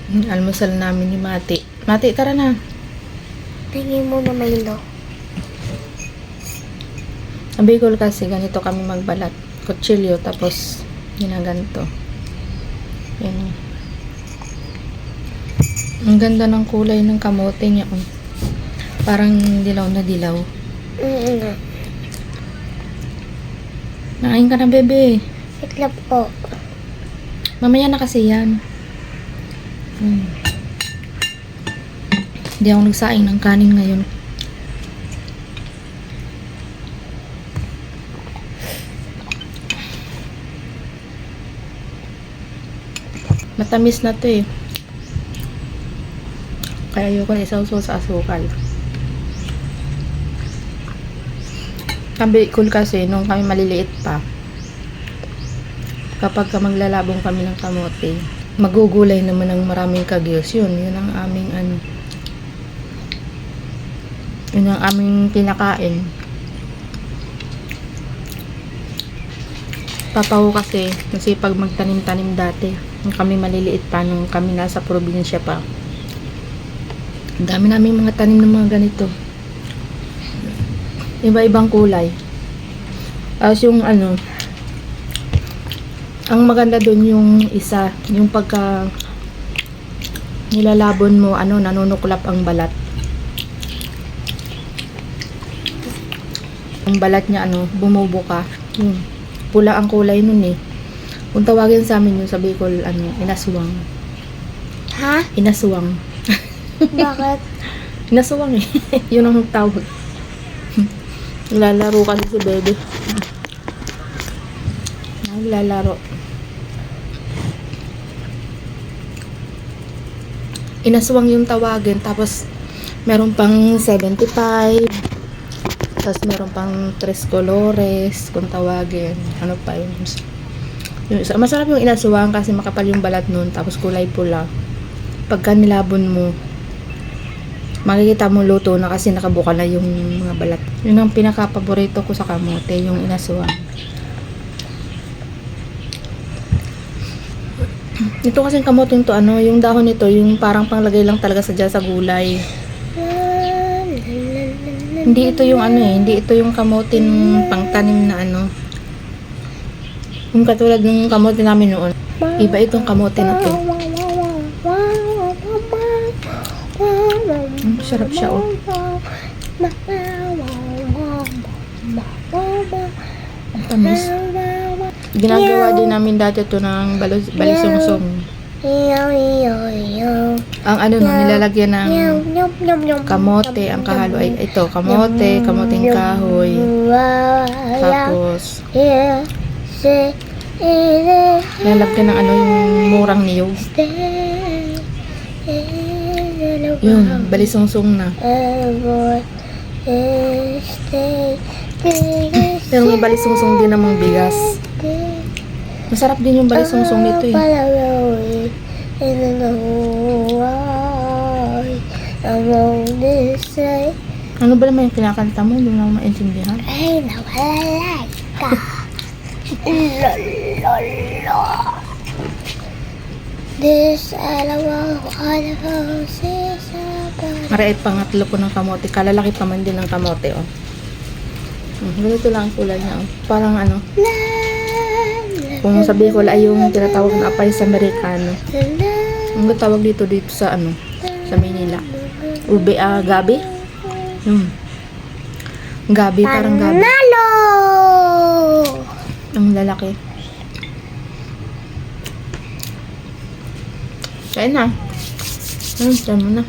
Almusal namin ni Mati. Mati, tara na. Tingin mo na Milo. Sa Bicol kasi ganito kami magbalat. Kutsilyo, tapos ginaganto. Yan. Ang ganda ng kulay ng kamote niya. Oh. Parang dilaw na dilaw. Nakain ka na, bebe. Itlap po. Mamaya na kasi yan. Hindi ako nagsaing ng kanin ngayon. Matamis na to eh. Kaya ayoko na isawsaw sa asukal. Sabi cool kasi nung kami maliliit pa, kapag maglalabong kami ng kamote, magugulay naman ng maraming kagyos. Yun ang aming yun ang aming kinakain. Papa ko kasi nasipag magtanim-tanim dati nung kami maliliit pa, nung kami nasa probinsya pa. Ang dami namin mga tanim ng mga ganito, iba-ibang kulay. Tapos yung ang maganda doon yung isa, yung pagka nilalabon mo, nanunuklap ang balat. Ang balat niya, bumubuka. Pula ang kulay nun eh. Kung tawagin sa amin yun sa Bicol, inaswang. Ha? Inaswang. Bakit? Inaswang eh. Yun ang tawag. Lalaro kasi si bebe. Naglalaro. Inaswang yung tawagin, tapos meron pang 75, tapos meron pang 3 colores kung tawagin. Ano pa yun? Masarap yung inaswang kasi makapal yung balat nun, tapos kulay pula. Pagka nilabon mo, makikita mo luto na kasi nakabuka na yung mga balat. Yun ang pinaka-paborito ko sa kamote, yung inaswang. Ito kasing kamoteng to, yung dahon nito, yung parang panglagay lang talaga sa gulay. Hindi ito yung hindi ito yung kamote ng pangtanim na yung katulad ng kamote namin noon. Iba itong kamote na to. Sarap siya oh. Ang tamis. Ginagawa din namin dati ito ng balisungsong. Ang nilalagyan ng kamote, ang kahalo ay ito, kamote, kamoteng kahoy. Tapos lalagyan ng yung murang niyog. Yun, balisungsong na. Pero may balisungsong din namang bigas. Masarap din yung balisungsong nito eh. Ano ba naman yung kinakanta mo? Hindi mo na maintindihan. Ay, nawala ka. Lololo. This alaw alaw Mara ay pangatlo ko ng kamote. Kalalaki pa man din ng kamote oh. Ganito lang ang kulay niya oh. Parang kung sa Bicol ay yung tinatawag na apais americano. Ang tawag dito sa sa Manila. Gabi? Gabi, parang gabi. Panalo! Ang lalaki. Kain na. Saan mo na?